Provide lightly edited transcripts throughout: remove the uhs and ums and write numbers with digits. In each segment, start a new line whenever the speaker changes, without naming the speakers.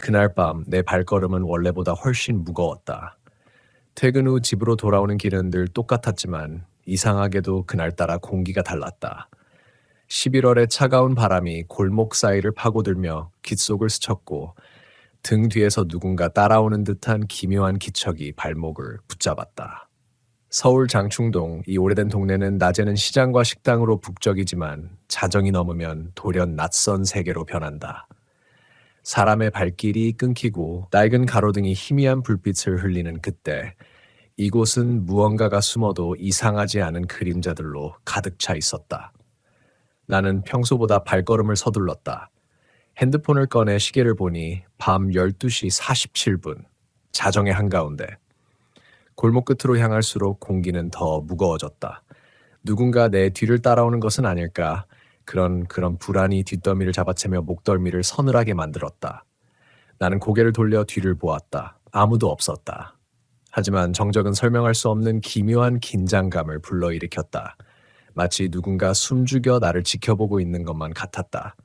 그날 밤 내 발걸음은 원래보다 훨씬 무거웠다. 퇴근 후 집으로 돌아오는 길은 늘 똑같았지만 이상하게도 그날따라 공기가 달랐다. 11월의 차가운 바람이 골목 사이를 파고들며 귓속을 스쳤고 등 뒤에서 누군가 따라오는 듯한 기묘한 기척이 발목을 붙잡았다. 서울 장충동, 이 오래된 동네는 낮에는 시장과 식당으로 북적이지만 자정이 넘으면 돌연 낯선 세계로 변한다. 사람의 발길이 끊기고 낡은 가로등이 희미한 불빛을 흘리는 그때 이곳은 무언가가 숨어도 이상하지 않은 그림자들로 가득 차 있었다. 나는 평소보다 발걸음을 서둘렀다. 핸드폰을 꺼내 시계를 보니 밤 12시 47분, 자정의 한가운데. 골목 끝으로 향할수록 공기는 더 무거워졌다. 누군가 내 뒤를 따라오는 것은 아닐까? 그런 불안이 뒷덜미를 잡아채며 목덜미를 서늘하게 만들었다. 나는 고개를 돌려 뒤를 보았다. 아무도 없었다. 하지만 정적은 설명할 수 없는 기묘한 긴장감을 불러일으켰다. 마치 누군가 숨죽여 나를 지켜보고 있는 것만 같았다.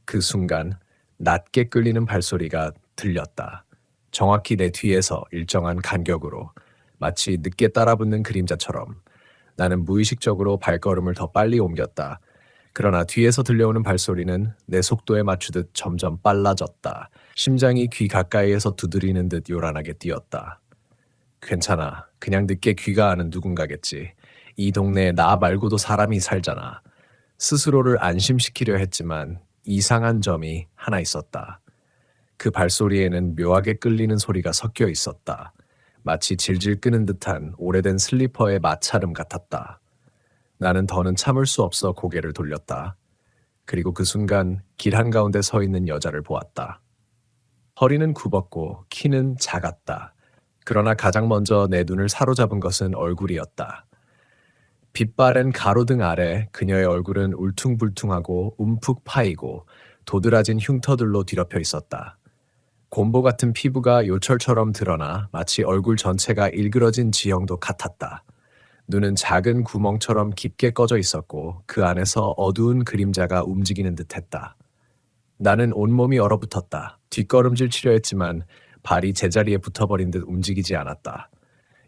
그 순간 낮게 끌리는 발소리가 들렸다. 정확히 내 뒤에서 일정한 간격으로, 마치 늦게 따라붙는 그림자처럼. 나는 무의식적으로 발걸음을 더 빨리 옮겼다. 그러나 뒤에서 들려오는 발소리는 내 속도에 맞추듯 점점 빨라졌다. 심장이 귀 가까이에서 두드리는 듯 요란하게 뛰었다. 괜찮아. 그냥 늦게 귀가 아는 누군가겠지. 이 동네에 나 말고도 사람이 살잖아. 스스로를 안심시키려 했지만 이상한 점이 하나 있었다. 그 발소리에는 묘하게 끌리는 소리가 섞여 있었다. 마치 질질 끄는 듯한 오래된 슬리퍼의 마찰음 같았다. 나는 더는 참을 수 없어 고개를 돌렸다. 그리고 그 순간 길 한가운데 서 있는 여자를 보았다. 허리는 굽었고 키는 작았다. 그러나 가장 먼저 내 눈을 사로잡은 것은 얼굴이었다. 빛바랜 가로등 아래 그녀의 얼굴은 울퉁불퉁하고 움푹 파이고 도드라진 흉터들로 뒤덮여 있었다. 곰보 같은 피부가 요철처럼 드러나 마치 얼굴 전체가 일그러진 지형도 같았다. 눈은 작은 구멍처럼 깊게 꺼져 있었고 그 안에서 어두운 그림자가 움직이는 듯했다. 나는 온몸이 얼어붙었다. 뒷걸음질 치려 했지만 발이 제자리에 붙어버린 듯 움직이지 않았다.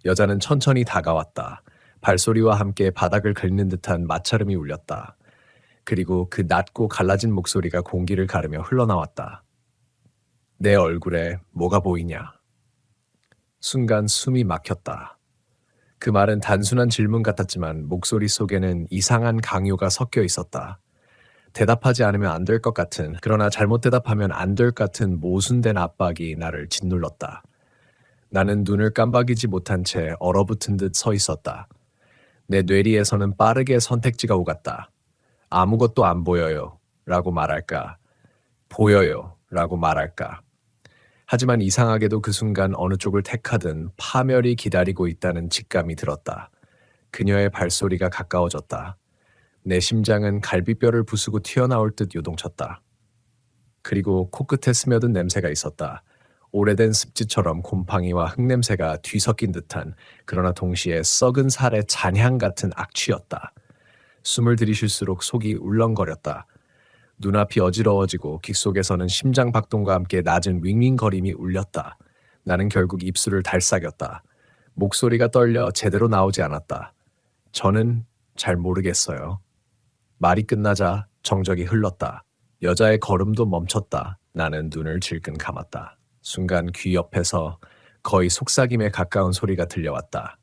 여자는 천천히 다가왔다. 발소리와 함께 바닥을 긁는 듯한 마찰음이 울렸다. 그리고 그 낮고 갈라진 목소리가 공기를 가르며 흘러나왔다. 내 얼굴에 뭐가 보이냐? 순간 숨이 막혔다. 그 말은 단순한 질문 같았지만 목소리 속에는 이상한 강요가 섞여 있었다. 대답하지 않으면 안 될 것 같은, 그러나 잘못 대답하면 안 될 것 같은 모순된 압박이 나를 짓눌렀다. 나는 눈을 깜박이지 못한 채 얼어붙은 듯 서 있었다. 내 뇌리에서는 빠르게 선택지가 오갔다. 아무것도 안 보여요 라고 말할까? 보여요 라고 말할까? 하지만 이상하게도 그 순간 어느 쪽을 택하든 파멸이 기다리고 있다는 직감이 들었다. 그녀의 발소리가 가까워졌다. 내 심장은 갈비뼈를 부수고 튀어나올 듯 요동쳤다. 그리고 코끝에 스며든 냄새가 있었다. 오래된 습지처럼 곰팡이와 흙냄새가 뒤섞인 듯한, 그러나 동시에 썩은 살의 잔향 같은 악취였다. 숨을 들이쉴수록 속이 울렁거렸다. 눈앞이 어지러워지고 귓속에서는 심장 박동과 함께 낮은 윙윙거림이 울렸다. 나는 결국 입술을 달싹였다. 목소리가 떨려 제대로 나오지 않았다. 저는 잘 모르겠어요. 말이 끝나자 정적이 흘렀다. 여자의 걸음도 멈췄다. 나는 눈을 질끈 감았다. 순간 귀 옆에서 거의 속삭임에 가까운 소리가 들려왔다.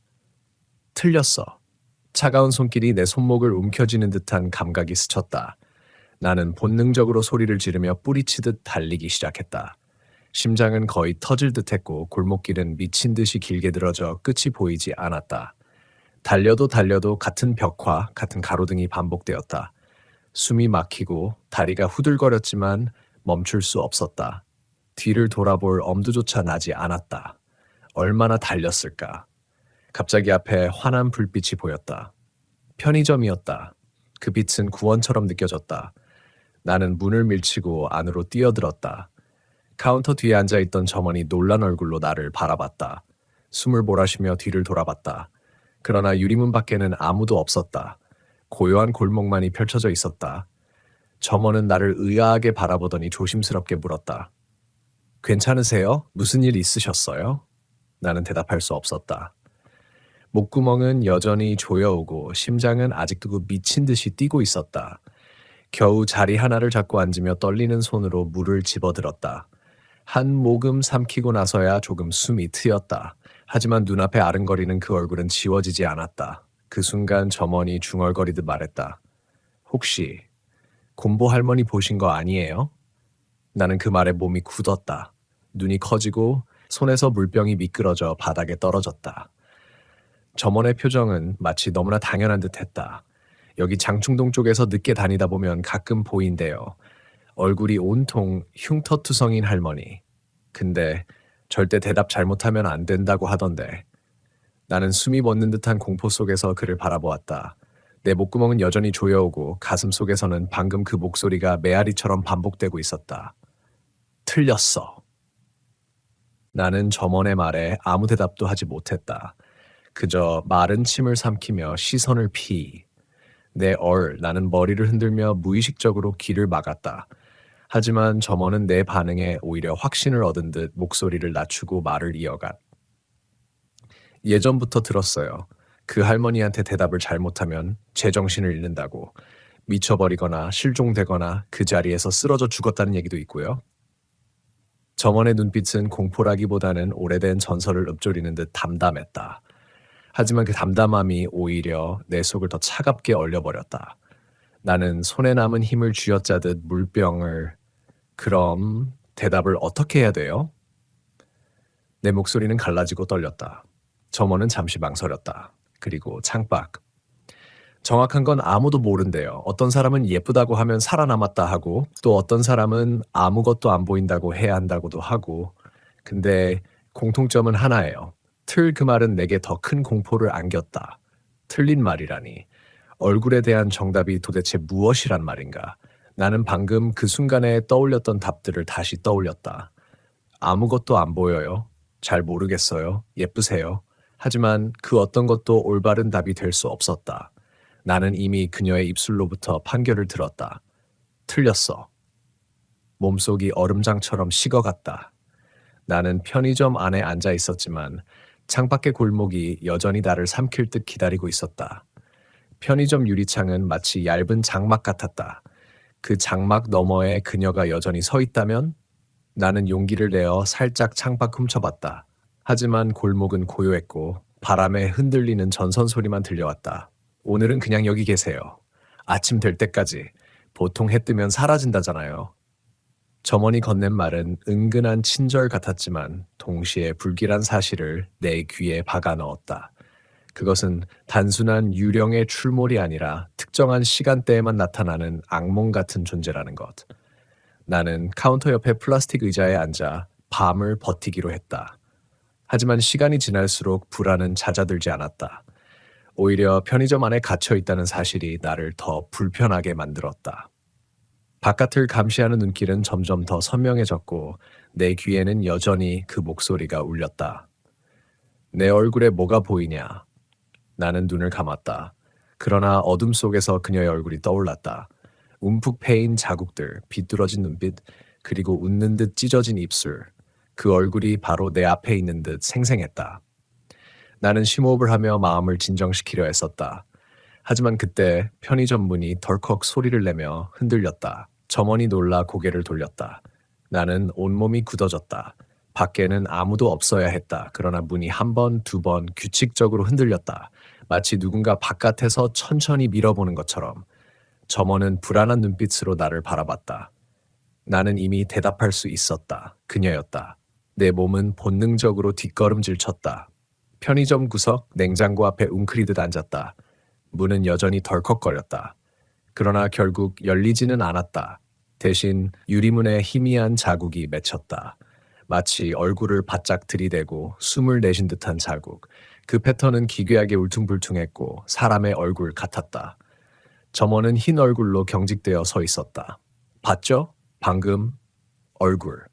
틀렸어. 차가운 손길이 내 손목을 움켜쥐는 듯한 감각이 스쳤다. 나는 본능적으로 소리를 지르며 뿌리치듯 달리기 시작했다. 심장은 거의 터질 듯했고 골목길은 미친 듯이 길게 늘어져 끝이 보이지 않았다. 달려도 같은 벽화, 같은 가로등이 반복되었다. 숨이 막히고 다리가 후들거렸지만 멈출 수 없었다. 뒤를 돌아볼 엄두조차 나지 않았다. 얼마나 달렸을까? 갑자기 앞에 환한 불빛이 보였다. 편의점이었다. 그 빛은 구원처럼 느껴졌다. 나는 문을 밀치고 안으로 뛰어들었다. 카운터 뒤에 앉아있던 점원이 놀란 얼굴로 나를 바라봤다. 숨을 몰아쉬며 뒤를 돌아봤다. 그러나 유리문 밖에는 아무도 없었다. 고요한 골목만이 펼쳐져 있었다. 점원은 나를 의아하게 바라보더니 조심스럽게 물었다. 괜찮으세요? 무슨 일 있으셨어요? 나는 대답할 수 없었다. 목구멍은 여전히 조여오고 심장은 아직도 미친 듯이 뛰고 있었다. 겨우 자리 하나를 잡고 앉으며 떨리는 손으로 물을 집어들었다. 한 모금 삼키고 나서야 조금 숨이 트였다. 하지만 눈앞에 아른거리는 그 얼굴은 지워지지 않았다. 그 순간 점원이 중얼거리듯 말했다. 혹시 곰보 할머니 보신 거 아니에요? 나는 그 말에 몸이 굳었다. 눈이 커지고 손에서 물병이 미끄러져 바닥에 떨어졌다. 점원의 표정은 마치 너무나 당연한 듯 했다. 여기 장충동 쪽에서 늦게 다니다 보면 가끔 보인대요. 얼굴이 온통 흉터투성인 할머니. 근데 절대 대답 잘못하면 안 된다고 하던데. 나는 숨이 멎는 듯한 공포 속에서 그를 바라보았다. 내 목구멍은 여전히 조여오고 가슴 속에서는 방금 그 목소리가 메아리처럼 반복되고 있었다. 틀렸어. 나는 점원의 말에 아무 대답도 하지 못했다. 그저 마른 침을 삼키며 시선을 나는 머리를 흔들며 무의식적으로 귀를 막았다. 하지만 점원은 내 반응에 오히려 확신을 얻은 듯 목소리를 낮추고 말을 이어갔. 예전부터 들었어요. 그 할머니한테 대답을 잘못하면 제정신을 잃는다고. 미쳐버리거나 실종되거나 그 자리에서 쓰러져 죽었다는 얘기도 있고요. 점원의 눈빛은 공포라기보다는 오래된 전설을 읊조리는 듯 담담했다. 하지만 그 담담함이 오히려 내 속을 더 차갑게 얼려버렸다. 나는 손에 남은 힘을 쥐어짜듯 물병을 그럼 대답을 어떻게 해야 돼요? 내 목소리는 갈라지고 떨렸다. 점원은 잠시 망설였다. 그리고 창밖. 정확한 건 아무도 모른대요. 어떤 사람은 예쁘다고 하면 살아남았다 하고 또 어떤 사람은 아무것도 안 보인다고 해야 한다고도 하고 근데 공통점은 하나예요. 그 말은 내게 더 큰 공포를 안겼다. 틀린 말이라니. 얼굴에 대한 정답이 도대체 무엇이란 말인가? 나는 방금 그 순간에 떠올렸던 답들을 다시 떠올렸다. 아무것도 안 보여요. 잘 모르겠어요. 예쁘세요. 하지만 그 어떤 것도 올바른 답이 될 수 없었다. 나는 이미 그녀의 입술로부터 판결을 들었다. 틀렸어. 몸속이 얼음장처럼 식어갔다. 나는 편의점 안에 앉아 있었지만 창밖의 골목이 여전히 나를 삼킬 듯 기다리고 있었다. 편의점 유리창은 마치 얇은 장막 같았다. 그 장막 너머에 그녀가 여전히 서 있다면? 나는 용기를 내어 살짝 창밖 훔쳐봤다. 하지만 골목은 고요했고 바람에 흔들리는 전선 소리만 들려왔다. 오늘은 그냥 여기 계세요. 아침 될 때까지. 보통 해 뜨면 사라진다잖아요. 점원이 건넨 말은 은근한 친절 같았지만 동시에 불길한 사실을 내 귀에 박아 넣었다. 그것은 단순한 유령의 출몰이 아니라 특정한 시간대에만 나타나는 악몽 같은 존재라는 것. 나는 카운터 옆에 플라스틱 의자에 앉아 밤을 버티기로 했다. 하지만 시간이 지날수록 불안은 잦아들지 않았다. 오히려 편의점 안에 갇혀 있다는 사실이 나를 더 불편하게 만들었다. 바깥을 감시하는 눈길은 점점 더 선명해졌고 내 귀에는 여전히 그 목소리가 울렸다. 내 얼굴에 뭐가 보이냐? 나는 눈을 감았다. 그러나 어둠 속에서 그녀의 얼굴이 떠올랐다. 움푹 패인 자국들, 비뚤어진 눈빛, 그리고 웃는 듯 찢어진 입술. 그 얼굴이 바로 내 앞에 있는 듯 생생했다. 나는 심호흡을 하며 마음을 진정시키려 했었다. 하지만 그때 편의점 문이 덜컥 소리를 내며 흔들렸다. 점원이 놀라 고개를 돌렸다. 나는 온몸이 굳어졌다. 밖에는 아무도 없어야 했다. 그러나 문이 한 번, 두 번 규칙적으로 흔들렸다. 마치 누군가 바깥에서 천천히 밀어보는 것처럼. 점원은 불안한 눈빛으로 나를 바라봤다. 나는 이미 대답할 수 있었다. 그녀였다. 내 몸은 본능적으로 뒷걸음질 쳤다. 편의점 구석 냉장고 앞에 웅크리듯 앉았다. 문은 여전히 덜컥거렸다. 그러나 결국 열리지는 않았다. 대신 유리문에 희미한 자국이 맺혔다. 마치 얼굴을 바짝 들이대고 숨을 내쉰 듯한 자국. 그 패턴은 기괴하게 울퉁불퉁했고 사람의 얼굴 같았다. 점원은 흰 얼굴로 경직되어 서 있었다. 봤죠? 방금 얼굴.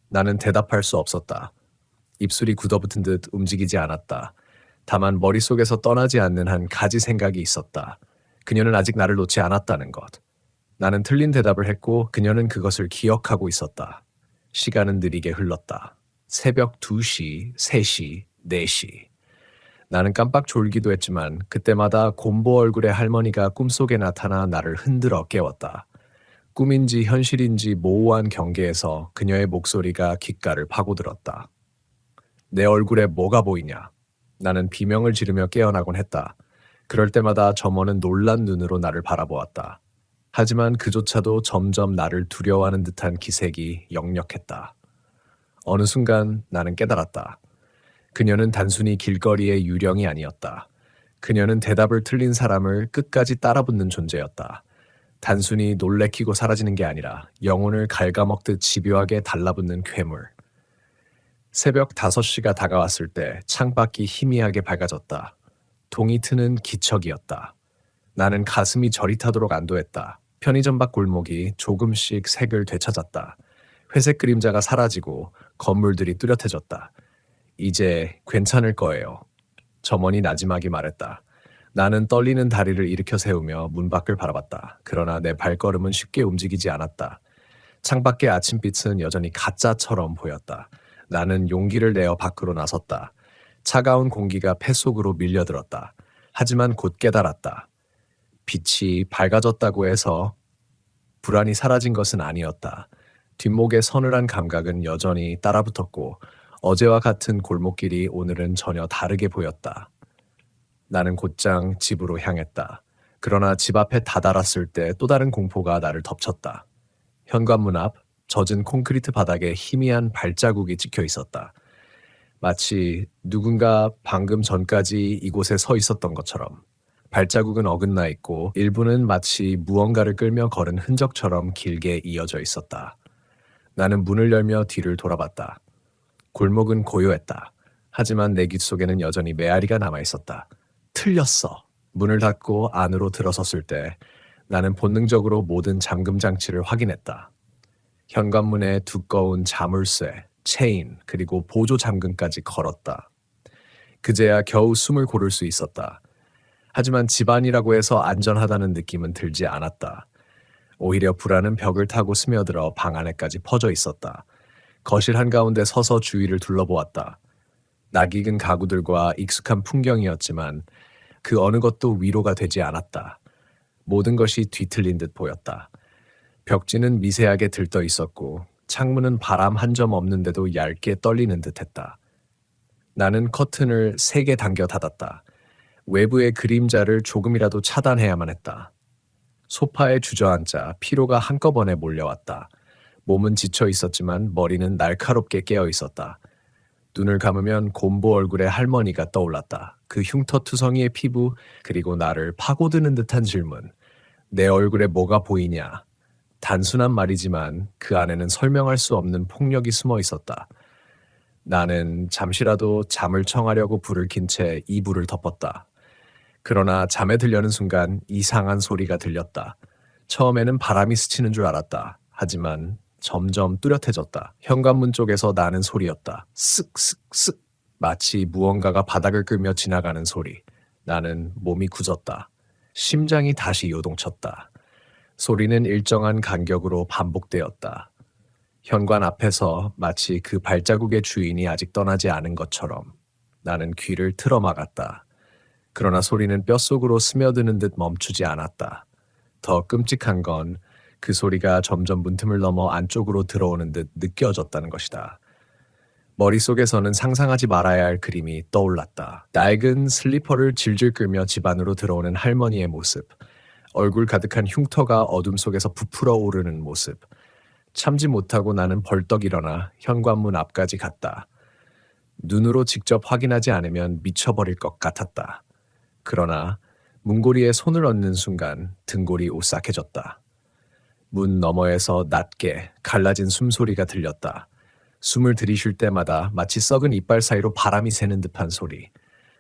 나는 대답할 수 없었다. 입술이 굳어붙은 듯 움직이지 않았다. 다만 머릿속에서 떠나지 않는 한 가지 생각이 있었다. 그녀는 아직 나를 놓지 않았다는 것. 나는 틀린 대답을 했고 그녀는 그것을 기억하고 있었다. 시간은 느리게 흘렀다. 새벽 2시, 3시, 4시. 나는 깜빡 졸기도 했지만 그때마다 곰보 얼굴의 할머니가 꿈속에 나타나 나를 흔들어 깨웠다. 꿈인지 현실인지 모호한 경계에서 그녀의 목소리가 귓가를 파고들었다. 내 얼굴에 뭐가 보이냐? 나는 비명을 지르며 깨어나곤 했다. 그럴 때마다 점원은 놀란 눈으로 나를 바라보았다. 하지만 그조차도 점점 나를 두려워하는 듯한 기색이 역력했다. 어느 순간 나는 깨달았다. 그녀는 단순히 길거리의 유령이 아니었다. 그녀는 대답을 틀린 사람을 끝까지 따라붙는 존재였다. 단순히 놀래키고 사라지는 게 아니라 영혼을 갉아먹듯 집요하게 달라붙는 괴물. 새벽 5시가 다가왔을 때 창밖이 희미하게 밝아졌다. 동이 트는 기척이었다. 나는 가슴이 저릿하도록 안도했다. 편의점 밖 골목이 조금씩 색을 되찾았다. 회색 그림자가 사라지고 건물들이 뚜렷해졌다. 이제 괜찮을 거예요. 점원이 나지막이 말했다. 나는 떨리는 다리를 일으켜 세우며 문 밖을 바라봤다. 그러나 내 발걸음은 쉽게 움직이지 않았다. 창밖의 아침빛은 여전히 가짜처럼 보였다. 나는 용기를 내어 밖으로 나섰다. 차가운 공기가 폐 속으로 밀려들었다. 하지만 곧 깨달았다. 빛이 밝아졌다고 해서 불안이 사라진 것은 아니었다. 뒷목의 서늘한 감각은 여전히 따라붙었고 어제와 같은 골목길이 오늘은 전혀 다르게 보였다. 나는 곧장 집으로 향했다. 그러나 집 앞에 다다랐을 때 또 다른 공포가 나를 덮쳤다. 현관문 앞 젖은 콘크리트 바닥에 희미한 발자국이 찍혀 있었다. 마치 누군가 방금 전까지 이곳에 서 있었던 것처럼. 발자국은 어긋나 있고 일부는 마치 무언가를 끌며 걸은 흔적처럼 길게 이어져 있었다. 나는 문을 열며 뒤를 돌아봤다. 골목은 고요했다. 하지만 내 귓속에는 여전히 메아리가 남아있었다. 틀렸어. 문을 닫고 안으로 들어섰을 때 나는 본능적으로 모든 잠금 장치를 확인했다. 현관문에 두꺼운 자물쇠, 체인, 그리고 보조 잠금까지 걸었다. 그제야 겨우 숨을 고를 수 있었다. 하지만 집안이라고 해서 안전하다는 느낌은 들지 않았다. 오히려 불안은 벽을 타고 스며들어 방 안에까지 퍼져 있었다. 거실 한가운데 서서 주위를 둘러보았다. 낯익은 가구들과 익숙한 풍경이었지만 그 어느 것도 위로가 되지 않았다. 모든 것이 뒤틀린 듯 보였다. 벽지는 미세하게 들떠 있었고 창문은 바람 한 점 없는데도 얇게 떨리는 듯했다. 나는 커튼을 세게 당겨 닫았다. 외부의 그림자를 조금이라도 차단해야만 했다. 소파에 주저앉자 피로가 한꺼번에 몰려왔다. 몸은 지쳐 있었지만 머리는 날카롭게 깨어 있었다. 눈을 감으면 곰보 얼굴의 할머니가 떠올랐다. 그 흉터투성이의 피부 그리고 나를 파고드는 듯한 질문. 내 얼굴에 뭐가 보이냐? 단순한 말이지만 그 안에는 설명할 수 없는 폭력이 숨어 있었다. 나는 잠시라도 잠을 청하려고 불을 킨 채 이불을 덮었다. 그러나 잠에 들려는 순간 이상한 소리가 들렸다. 처음에는 바람이 스치는 줄 알았다. 하지만 점점 뚜렷해졌다. 현관문 쪽에서 나는 소리였다. 쓱쓱쓱. 마치 무언가가 바닥을 끌며 지나가는 소리. 나는 몸이 굳었다. 심장이 다시 요동쳤다. 소리는 일정한 간격으로 반복되었다. 현관 앞에서 마치 그 발자국의 주인이 아직 떠나지 않은 것처럼 나는 귀를 틀어막았다. 그러나 소리는 뼛속으로 스며드는 듯 멈추지 않았다. 더 끔찍한 건 그 소리가 점점 문틈을 넘어 안쪽으로 들어오는 듯 느껴졌다는 것이다. 머릿속에서는 상상하지 말아야 할 그림이 떠올랐다. 낡은 슬리퍼를 질질 끌며 집 안으로 들어오는 할머니의 모습. 얼굴 가득한 흉터가 어둠 속에서 부풀어 오르는 모습. 참지 못하고 나는 벌떡 일어나 현관문 앞까지 갔다. 눈으로 직접 확인하지 않으면 미쳐버릴 것 같았다. 그러나 문고리에 손을 얹는 순간 등골이 오싹해졌다. 문 너머에서 낮게 갈라진 숨소리가 들렸다. 숨을 들이쉴 때마다 마치 썩은 이빨 사이로 바람이 새는 듯한 소리.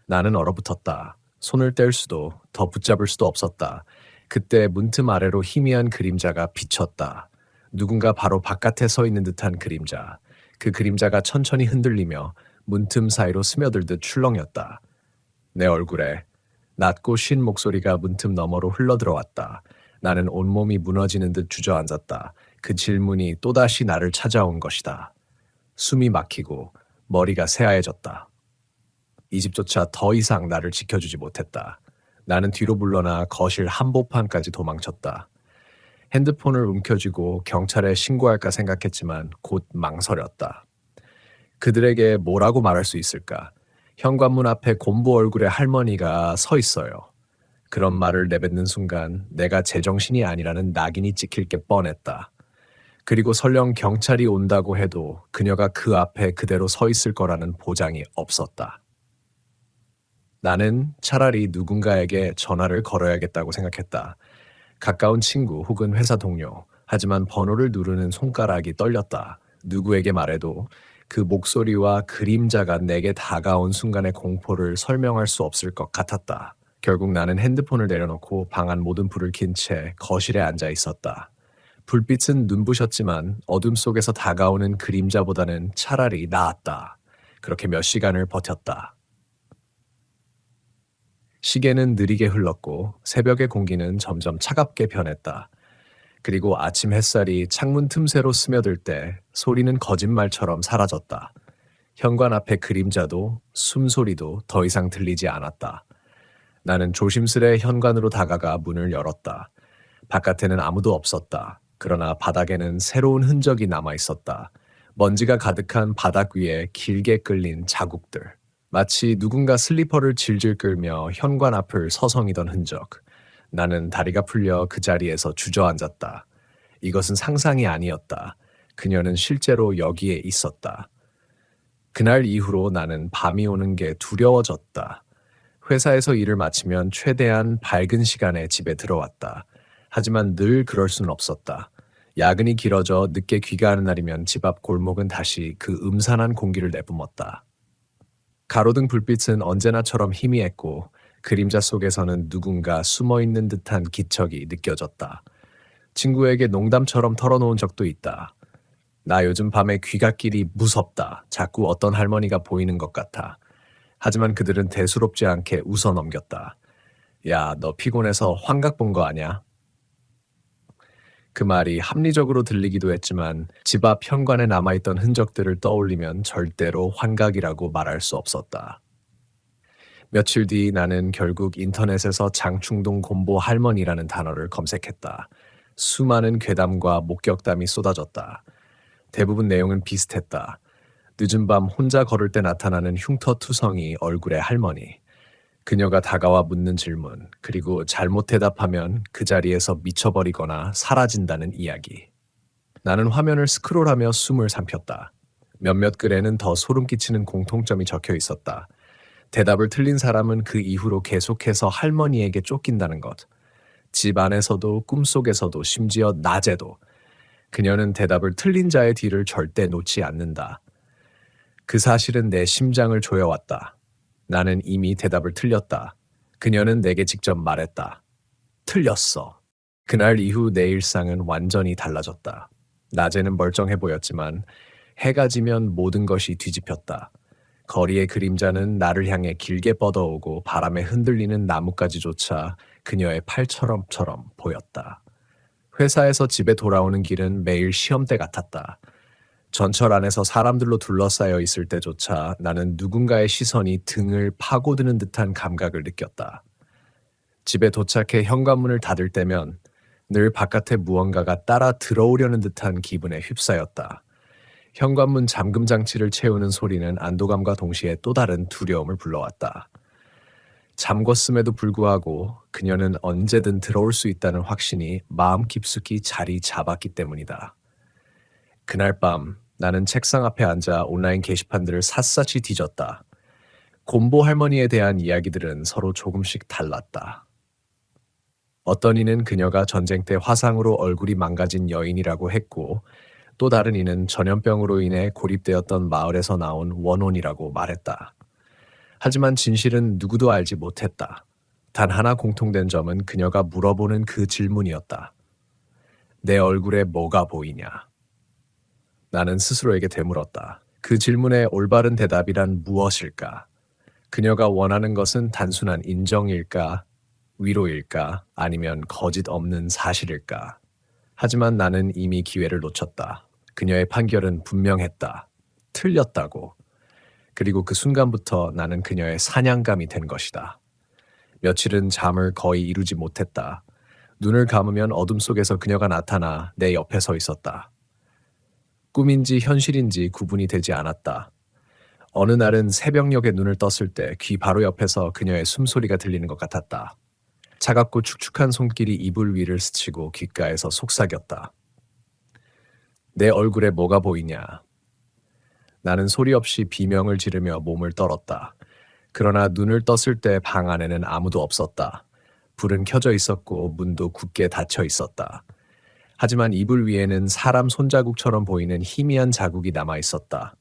나는 얼어붙었다. 손을 뗄 수도 더 붙잡을 수도 없었다. 그때 문틈 아래로 희미한 그림자가 비쳤다. 누군가 바로 바깥에 서 있는 듯한 그림자. 그 그림자가 천천히 흔들리며 문틈 사이로 스며들듯 출렁였다. 내 얼굴에 낮고 쉰 목소리가 문틈 너머로 흘러들어왔다. 나는 온몸이 무너지는 듯 주저앉았다. 그 질문이 또다시 나를 찾아온 것이다. 숨이 막히고 머리가 새하얘졌다. 이 집조차 더 이상 나를 지켜주지 못했다. 나는 뒤로 물러나 거실 한복판까지 도망쳤다. 핸드폰을 움켜쥐고 경찰에 신고할까 생각했지만 곧 망설였다. 그들에게 뭐라고 말할 수 있을까? 현관문 앞에 곰보 얼굴의 할머니가 서 있어요. 그런 말을 내뱉는 순간 내가 제정신이 아니라는 낙인이 찍힐 게 뻔했다. 그리고 설령 경찰이 온다고 해도 그녀가 그 앞에 그대로 서 있을 거라는 보장이 없었다. 나는 차라리 누군가에게 전화를 걸어야겠다고 생각했다. 가까운 친구 혹은 회사 동료, 하지만 번호를 누르는 손가락이 떨렸다. 누구에게 말해도 그 목소리와 그림자가 내게 다가온 순간의 공포를 설명할 수 없을 것 같았다. 결국 나는 핸드폰을 내려놓고 방 안 모든 불을 킨 채 거실에 앉아 있었다. 불빛은 눈부셨지만 어둠 속에서 다가오는 그림자보다는 차라리 나았다. 그렇게 몇 시간을 버텼다. 시계는 느리게 흘렀고 새벽의 공기는 점점 차갑게 변했다. 그리고 아침 햇살이 창문 틈새로 스며들 때 소리는 거짓말처럼 사라졌다. 현관 앞의 그림자도 숨소리도 더 이상 들리지 않았다. 나는 조심스레 현관으로 다가가 문을 열었다. 바깥에는 아무도 없었다. 그러나 바닥에는 새로운 흔적이 남아 있었다. 먼지가 가득한 바닥 위에 길게 끌린 자국들. 마치 누군가 슬리퍼를 질질 끌며 현관 앞을 서성이던 흔적. 나는 다리가 풀려 그 자리에서 주저앉았다. 이것은 상상이 아니었다. 그녀는 실제로 여기에 있었다. 그날 이후로 나는 밤이 오는 게 두려워졌다. 회사에서 일을 마치면 최대한 밝은 시간에 집에 들어왔다. 하지만 늘 그럴 수는 없었다. 야근이 길어져 늦게 귀가하는 날이면 집 앞 골목은 다시 그 음산한 공기를 내뿜었다. 가로등 불빛은 언제나처럼 희미했고 그림자 속에서는 누군가 숨어있는 듯한 기척이 느껴졌다. 친구에게 농담처럼 털어놓은 적도 있다. 나 요즘 밤에 귀갓길이 무섭다. 자꾸 어떤 할머니가 보이는 것 같아. 하지만 그들은 대수롭지 않게 웃어 넘겼다. 야, 너 피곤해서 환각 본 거 아냐? 그 말이 합리적으로 들리기도 했지만 집 앞 현관에 남아있던 흔적들을 떠올리면 절대로 환각이라고 말할 수 없었다. 며칠 뒤 나는 결국 인터넷에서 장충동 곰보 할머니라는 단어를 검색했다. 수많은 괴담과 목격담이 쏟아졌다. 대부분 내용은 비슷했다. 늦은 밤 혼자 걸을 때 나타나는 흉터투성이 얼굴의 할머니. 그녀가 다가와 묻는 질문, 그리고 잘못 대답하면 그 자리에서 미쳐버리거나 사라진다는 이야기. 나는 화면을 스크롤하며 숨을 삼켰다. 몇몇 글에는 더 소름 끼치는 공통점이 적혀 있었다. 대답을 틀린 사람은 그 이후로 계속해서 할머니에게 쫓긴다는 것. 집 안에서도 꿈속에서도 심지어 낮에도. 그녀는 대답을 틀린 자의 뒤를 절대 놓지 않는다. 그 사실은 내 심장을 조여왔다. 나는 이미 대답을 틀렸다. 그녀는 내게 직접 말했다. 틀렸어. 그날 이후 내 일상은 완전히 달라졌다. 낮에는 멀쩡해 보였지만 해가 지면 모든 것이 뒤집혔다. 거리의 그림자는 나를 향해 길게 뻗어오고 바람에 흔들리는 나뭇가지조차 그녀의 팔처럼 보였다. 회사에서 집에 돌아오는 길은 매일 시험대 같았다. 전철 안에서 사람들로 둘러싸여 있을 때조차 나는 누군가의 시선이 등을 파고드는 듯한 감각을 느꼈다. 집에 도착해 현관문을 닫을 때면 늘 바깥에 무언가가 따라 들어오려는 듯한 기분에 휩싸였다. 현관문 잠금 장치를 채우는 소리는 안도감과 동시에 또 다른 두려움을 불러왔다. 잠궜음에도 불구하고 그녀는 언제든 들어올 수 있다는 확신이 마음 깊숙이 자리 잡았기 때문이다. 그날 밤 나는 책상 앞에 앉아 온라인 게시판들을 샅샅이 뒤졌다. 곰보 할머니에 대한 이야기들은 서로 조금씩 달랐다. 어떤 이는 그녀가 전쟁 때 화상으로 얼굴이 망가진 여인이라고 했고, 또 다른 이는 전염병으로 인해 고립되었던 마을에서 나온 원혼이라고 말했다. 하지만 진실은 누구도 알지 못했다. 단 하나 공통된 점은 그녀가 물어보는 그 질문이었다. 내 얼굴에 뭐가 보이냐? 나는 스스로에게 되물었다. 그 질문의 올바른 대답이란 무엇일까? 그녀가 원하는 것은 단순한 인정일까? 위로일까? 아니면 거짓 없는 사실일까? 하지만 나는 이미 기회를 놓쳤다. 그녀의 판결은 분명했다. 틀렸다고. 그리고 그 순간부터 나는 그녀의 사냥감이 된 것이다. 며칠은 잠을 거의 이루지 못했다. 눈을 감으면 어둠 속에서 그녀가 나타나 내 옆에 서 있었다. 꿈인지 현실인지 구분이 되지 않았다. 어느 날은 새벽녘에 눈을 떴을 때 귀 바로 옆에서 그녀의 숨소리가 들리는 것 같았다. 차갑고 축축한 손길이 이불 위를 스치고 귓가에서 속삭였다. 내 얼굴에 뭐가 보이냐? 나는 소리 없이 비명을 지르며 몸을 떨었다. 그러나 눈을 떴을 때 방 안에는 아무도 없었다. 불은 켜져 있었고 문도 굳게 닫혀 있었다. 하지만 이불 위에는 사람 손자국처럼 보이는 희미한 자국이 남아 있었다.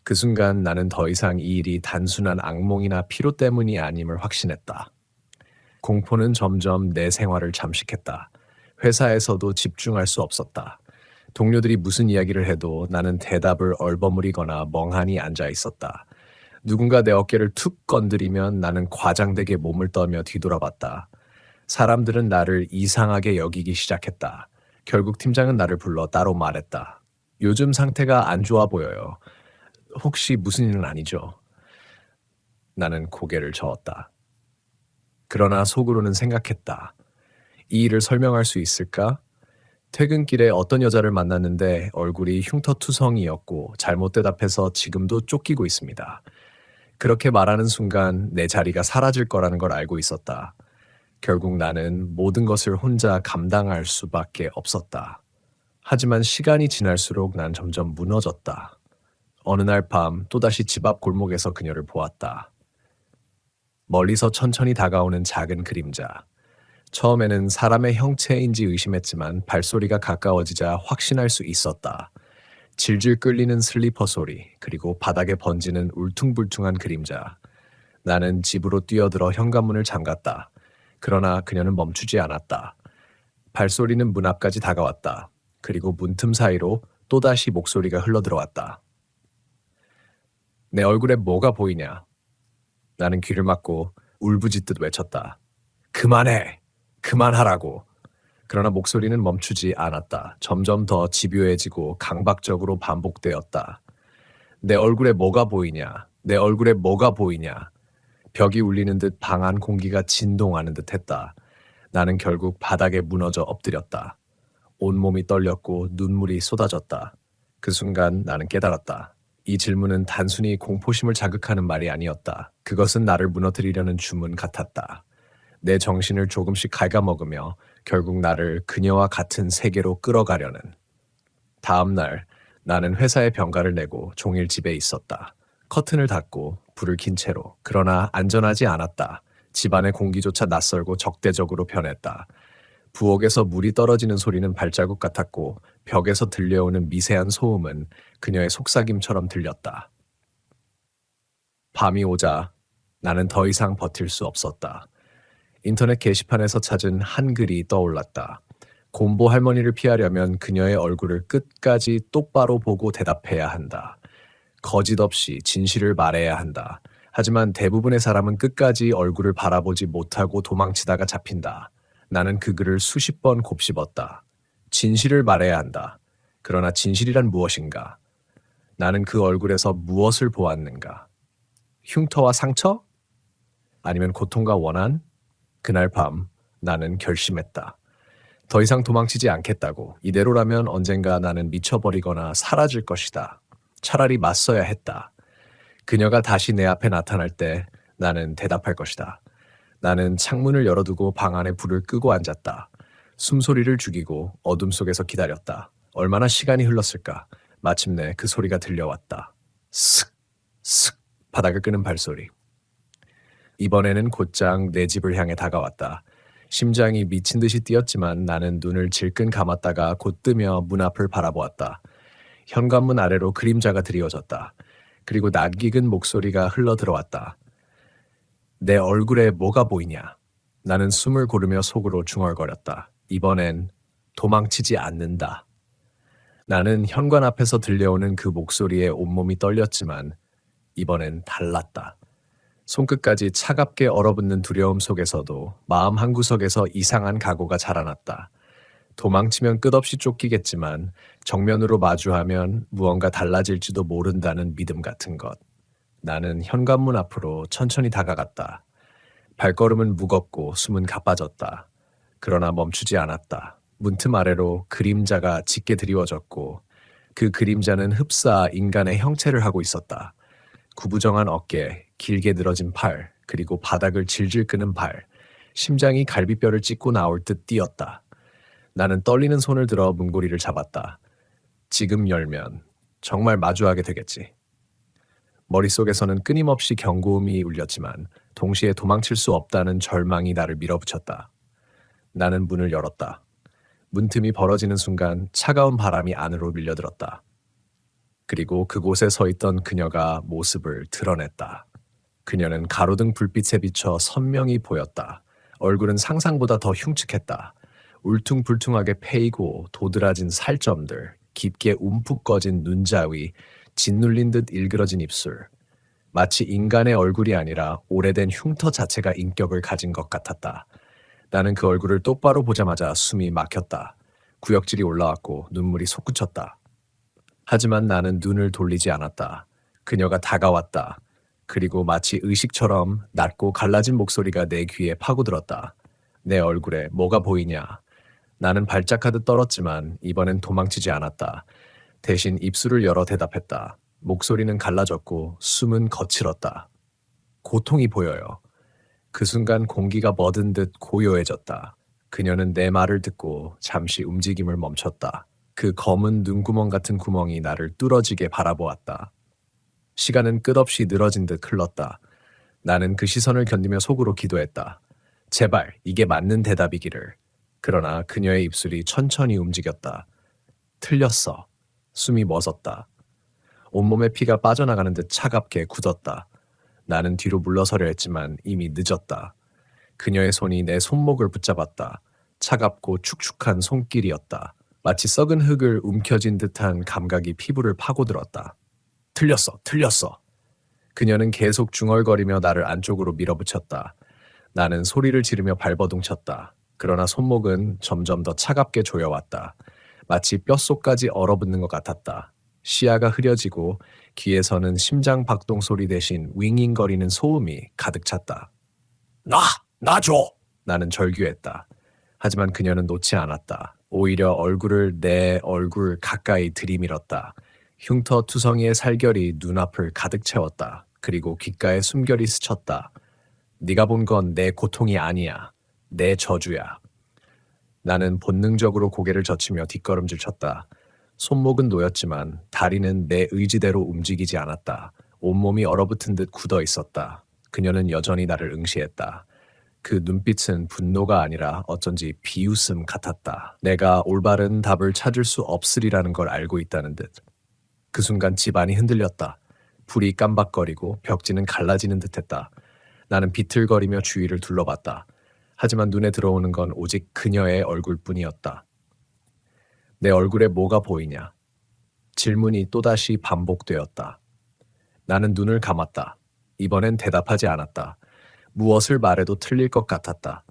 그 순간 나는 더 이상 이 일이 단순한 악몽이나 피로 때문이 아님을 확신했다. 공포는 점점 내 생활을 잠식했다. 회사에서도 집중할 수 없었다. 동료들이 무슨 이야기를 해도 나는 대답을 얼버무리거나 멍하니 앉아 있었다. 누군가 내 어깨를 툭 건드리면 나는 과장되게 몸을 떨며 뒤돌아봤다. 사람들은 나를 이상하게 여기기 시작했다. 결국 팀장은 나를 불러 따로 말했다. 요즘 상태가 안 좋아 보여요. 혹시 무슨 일은 아니죠? 나는 고개를 저었다. 그러나 속으로는 생각했다. 이 일을 설명할 수 있을까? 퇴근길에 어떤 여자를 만났는데 얼굴이 흉터투성이었고 잘못 대답해서 지금도 쫓기고 있습니다. 그렇게 말하는 순간 내 자리가 사라질 거라는 걸 알고 있었다. 결국 나는 모든 것을 혼자 감당할 수밖에 없었다. 하지만 시간이 지날수록 난 점점 무너졌다. 어느 날 밤 또다시 집 앞 골목에서 그녀를 보았다. 멀리서 천천히 다가오는 작은 그림자. 처음에는 사람의 형체인지 의심했지만 발소리가 가까워지자 확신할 수 있었다. 질질 끌리는 슬리퍼 소리, 그리고 바닥에 번지는 울퉁불퉁한 그림자. 나는 집으로 뛰어들어 현관문을 잠갔다. 그러나 그녀는 멈추지 않았다. 발소리는 문 앞까지 다가왔다. 그리고 문틈 사이로 또다시 목소리가 흘러들어왔다. 내 얼굴에 뭐가 보이냐? 나는 귀를 막고 울부짖듯 외쳤다. 그만해! 그만하라고! 그러나 목소리는 멈추지 않았다. 점점 더 집요해지고 강박적으로 반복되었다. 내 얼굴에 뭐가 보이냐? 내 얼굴에 뭐가 보이냐? 벽이 울리는 듯 방 안 공기가 진동하는 듯 했다. 나는 결국 바닥에 무너져 엎드렸다. 온몸이 떨렸고 눈물이 쏟아졌다. 그 순간 나는 깨달았다. 이 질문은 단순히 공포심을 자극하는 말이 아니었다. 그것은 나를 무너뜨리려는 주문 같았다. 내 정신을 조금씩 갉아먹으며 결국 나를 그녀와 같은 세계로 끌어가려는. 다음 날 나는 회사에 병가를 내고 종일 집에 있었다. 커튼을 닫고 불을 킨 채로. 그러나 안전하지 않았다. 집안의 공기조차 낯설고 적대적으로 변했다. 부엌에서 물이 떨어지는 소리는 발자국 같았고 벽에서 들려오는 미세한 소음은 그녀의 속삭임처럼 들렸다. 밤이 오자 나는 더 이상 버틸 수 없었다. 인터넷 게시판에서 찾은 한글이 떠올랐다. 곰보 할머니를 피하려면 그녀의 얼굴을 끝까지 똑바로 보고 대답해야 한다. 거짓 없이 진실을 말해야 한다. 하지만 대부분의 사람은 끝까지 얼굴을 바라보지 못하고 도망치다가 잡힌다. 나는 그 글을 수십 번 곱씹었다. 진실을 말해야 한다. 그러나 진실이란 무엇인가? 나는 그 얼굴에서 무엇을 보았는가? 흉터와 상처? 아니면 고통과 원한? 그날 밤 나는 결심했다. 더 이상 도망치지 않겠다고. 이대로라면 언젠가 나는 미쳐버리거나 사라질 것이다. 차라리 맞서야 했다. 그녀가 다시 내 앞에 나타날 때 나는 대답할 것이다. 나는 창문을 열어두고 방 안에 불을 끄고 앉았다. 숨소리를 죽이고 어둠 속에서 기다렸다. 얼마나 시간이 흘렀을까? 마침내 그 소리가 들려왔다. 슥! 슥! 바닥을 끄는 발소리. 이번에는 곧장 내 집을 향해 다가왔다. 심장이 미친 듯이 뛰었지만 나는 눈을 질끈 감았다가 곧 뜨며 문 앞을 바라보았다. 현관문 아래로 그림자가 드리워졌다. 그리고 낯익은 목소리가 흘러들어왔다. 내 얼굴에 뭐가 보이냐? 나는 숨을 고르며 속으로 중얼거렸다. 이번엔 도망치지 않는다. 나는 현관 앞에서 들려오는 그 목소리에 온몸이 떨렸지만 이번엔 달랐다. 손끝까지 차갑게 얼어붙는 두려움 속에서도 마음 한구석에서 이상한 각오가 자라났다. 도망치면 끝없이 쫓기겠지만 정면으로 마주하면 무언가 달라질지도 모른다는 믿음 같은 것. 나는 현관문 앞으로 천천히 다가갔다. 발걸음은 무겁고 숨은 가빠졌다. 그러나 멈추지 않았다. 문틈 아래로 그림자가 짙게 드리워졌고 그 그림자는 흡사 인간의 형체를 하고 있었다. 구부정한 어깨, 길게 늘어진 팔, 그리고 바닥을 질질 끄는 발, 심장이 갈비뼈를 찢고 나올 듯 뛰었다. 나는 떨리는 손을 들어 문고리를 잡았다. 지금 열면 정말 마주하게 되겠지. 머릿속에서는 끊임없이 경고음이 울렸지만 동시에 도망칠 수 없다는 절망이 나를 밀어붙였다. 나는 문을 열었다. 문틈이 벌어지는 순간 차가운 바람이 안으로 밀려들었다. 그리고 그곳에 서 있던 그녀가 모습을 드러냈다. 그녀는 가로등 불빛에 비쳐 선명히 보였다. 얼굴은 상상보다 더 흉측했다. 울퉁불퉁하게 패이고 도드라진 살점들, 깊게 움푹 꺼진 눈자위, 짓눌린 듯 일그러진 입술. 마치 인간의 얼굴이 아니라 오래된 흉터 자체가 인격을 가진 것 같았다. 나는 그 얼굴을 똑바로 보자마자 숨이 막혔다. 구역질이 올라왔고 눈물이 솟구쳤다. 하지만 나는 눈을 돌리지 않았다. 그녀가 다가왔다. 그리고 마치 의식처럼 낮고 갈라진 목소리가 내 귀에 파고들었다. 내 얼굴에 뭐가 보이냐? 나는 발작하듯 떨었지만 이번엔 도망치지 않았다. 대신 입술을 열어 대답했다. 목소리는 갈라졌고 숨은 거칠었다. 고통이 보여요. 그 순간 공기가 멎은 듯 고요해졌다. 그녀는 내 말을 듣고 잠시 움직임을 멈췄다. 그 검은 눈구멍 같은 구멍이 나를 뚫어지게 바라보았다. 시간은 끝없이 늘어진 듯 흘렀다. 나는 그 시선을 견디며 속으로 기도했다. 제발 이게 맞는 대답이기를. 그러나 그녀의 입술이 천천히 움직였다. 틀렸어. 숨이 멎었다. 온몸에 피가 빠져나가는 듯 차갑게 굳었다. 나는 뒤로 물러서려 했지만 이미 늦었다. 그녀의 손이 내 손목을 붙잡았다. 차갑고 축축한 손길이었다. 마치 썩은 흙을 움켜쥔 듯한 감각이 피부를 파고들었다. 틀렸어. 그녀는 계속 중얼거리며 나를 안쪽으로 밀어붙였다. 나는 소리를 지르며 발버둥쳤다. 그러나 손목은 점점 더 차갑게 조여왔다. 마치 뼛속까지 얼어붙는 것 같았다. 시야가 흐려지고 귀에서는 심장 박동 소리 대신 윙윙거리는 소음이 가득 찼다. 나 줘! 나는 절규했다. 하지만 그녀는 놓지 않았다. 오히려 얼굴을 내 얼굴 가까이 들이밀었다. 흉터 투성이의 살결이 눈앞을 가득 채웠다. 그리고 귓가에 숨결이 스쳤다. 네가 본 건 내 고통이 아니야. 내 저주야. 나는 본능적으로 고개를 젖히며 뒷걸음질 쳤다. 손목은 놓였지만 다리는 내 의지대로 움직이지 않았다. 온몸이 얼어붙은 듯 굳어 있었다. 그녀는 여전히 나를 응시했다. 그 눈빛은 분노가 아니라 어쩐지 비웃음 같았다. 내가 올바른 답을 찾을 수 없으리라는 걸 알고 있다는 듯. 그 순간 집안이 흔들렸다. 불이 깜박거리고 벽지는 갈라지는 듯했다. 나는 비틀거리며 주위를 둘러봤다. 하지만 눈에 들어오는 건 오직 그녀의 얼굴뿐이었다. 내 얼굴에 뭐가 보이냐? 질문이 또다시 반복되었다. 나는 눈을 감았다. 이번엔 대답하지 않았다. 무엇을 말해도 틀릴 것 같았다.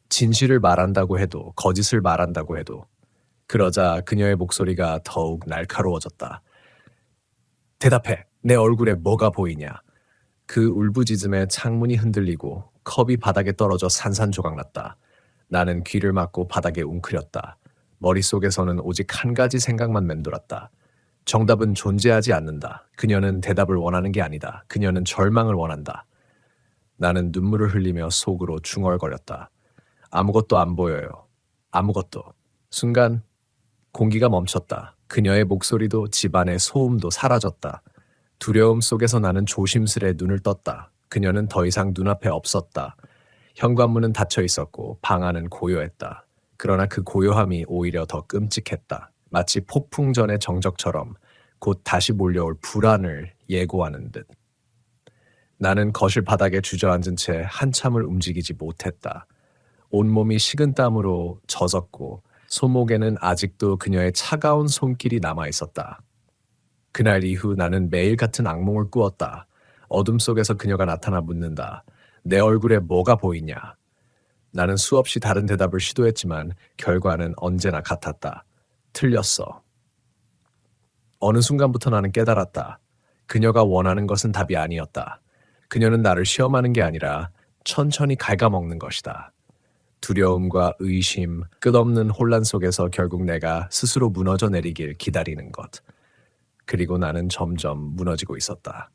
진실을 말한다고 해도 거짓을 말한다고 해도. 그러자 그녀의 목소리가 더욱 날카로워졌다. 대답해. 내 얼굴에 뭐가 보이냐? 그 울부짖음에 창문이 흔들리고 컵이 바닥에 떨어져 산산조각났다. 나는 귀를 막고 바닥에 웅크렸다. 머릿속에서는 오직 한 가지 생각만 맴돌았다. 정답은 존재하지 않는다. 그녀는 대답을 원하는 게 아니다. 그녀는 절망을 원한다. 나는 눈물을 흘리며 속으로 중얼거렸다. 아무것도 안 보여요. 아무것도. 순간 공기가 멈췄다. 그녀의 목소리도 집안의 소음도 사라졌다. 두려움 속에서 나는 조심스레 눈을 떴다. 그녀는 더 이상 눈앞에 없었다. 현관문은 닫혀 있었고 방 안은 고요했다. 그러나 그 고요함이 오히려 더 끔찍했다. 마치 폭풍 전의 정적처럼 곧 다시 몰려올 불안을 예고하는 듯. 나는 거실 바닥에 주저앉은 채 한참을 움직이지 못했다. 온몸이 식은땀으로 젖었고 손목에는 아직도 그녀의 차가운 손길이 남아있었다. 그날 이후 나는 매일 같은 악몽을 꾸었다. 어둠 속에서 그녀가 나타나 묻는다. 내 얼굴에 뭐가 보이냐? 나는 수없이 다른 대답을 시도했지만 결과는 언제나 같았다. 틀렸어. 어느 순간부터 나는 깨달았다. 그녀가 원하는 것은 답이 아니었다. 그녀는 나를 시험하는 게 아니라 천천히 갉아먹는 것이다. 두려움과 의심, 끝없는 혼란 속에서 결국 내가 스스로 무너져 내리길 기다리는 것. 그리고 나는 점점 무너지고 있었다.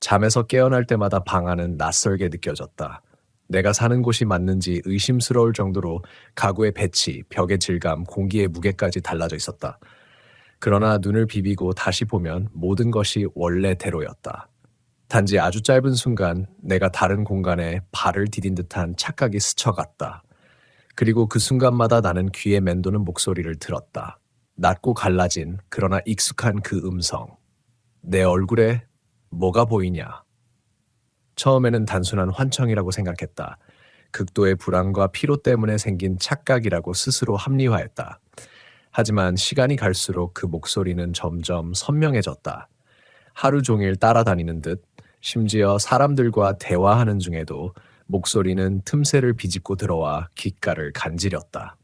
잠에서 깨어날 때마다 방 안은 낯설게 느껴졌다. 내가 사는 곳이 맞는지 의심스러울 정도로 가구의 배치, 벽의 질감, 공기의 무게까지 달라져 있었다. 그러나 눈을 비비고 다시 보면 모든 것이 원래대로였다. 단지 아주 짧은 순간 내가 다른 공간에 발을 디딘 듯한 착각이 스쳐갔다. 그리고 그 순간마다 나는 귀에 맴도는 목소리를 들었다. 낮고 갈라진 그러나 익숙한 그 음성. 내 얼굴에 뭐가 보이냐? 처음에는 단순한 환청이라고 생각했다. 극도의 불안과 피로 때문에 생긴 착각이라고 스스로 합리화했다. 하지만 시간이 갈수록 그 목소리는 점점 선명해졌다. 하루 종일 따라다니는 듯, 심지어 사람들과 대화하는 중에도 목소리는 틈새를 비집고 들어와 귓가를 간지렸다.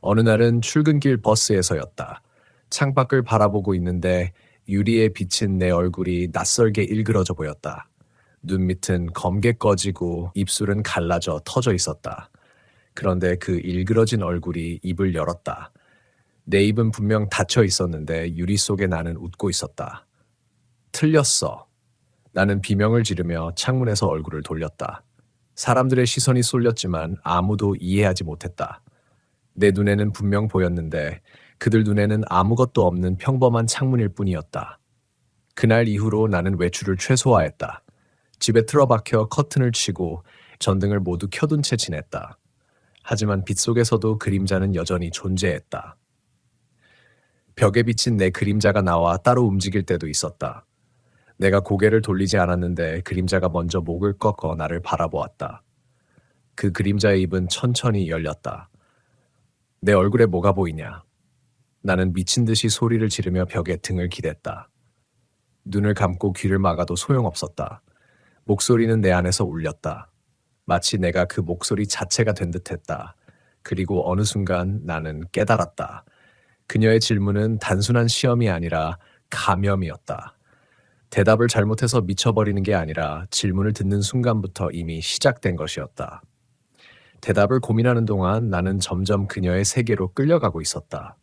어느 날은 출근길 버스에서였다. 창밖을 바라보고 있는데 유리에 비친 내 얼굴이 낯설게 일그러져 보였다. 눈 밑은 검게 꺼지고 입술은 갈라져 터져 있었다. 그런데 그 일그러진 얼굴이 입을 열었다. 내 입은 분명 닫혀 있었는데 유리 속에 나는 웃고 있었다. 틀렸어. 나는 비명을 지르며 창문에서 얼굴을 돌렸다. 사람들의 시선이 쏠렸지만 아무도 이해하지 못했다. 내 눈에는 분명 보였는데 그들 눈에는 아무것도 없는 평범한 창문일 뿐이었다. 그날 이후로 나는 외출을 최소화했다. 집에 틀어박혀 커튼을 치고 전등을 모두 켜둔 채 지냈다. 하지만 빛 속에서도 그림자는 여전히 존재했다. 벽에 비친 내 그림자가 나와 따로 움직일 때도 있었다. 내가 고개를 돌리지 않았는데 그림자가 먼저 목을 꺾어 나를 바라보았다. 그 그림자의 입은 천천히 열렸다. 내 얼굴에 뭐가 보이냐? 나는 미친 듯이 소리를 지르며 벽에 등을 기댔다. 눈을 감고 귀를 막아도 소용없었다. 목소리는 내 안에서 울렸다. 마치 내가 그 목소리 자체가 된 듯했다. 그리고 어느 순간 나는 깨달았다. 그녀의 질문은 단순한 시험이 아니라 감염이었다. 대답을 잘못해서 미쳐버리는 게 아니라 질문을 듣는 순간부터 이미 시작된 것이었다. 대답을 고민하는 동안 나는 점점 그녀의 세계로 끌려가고 있었다.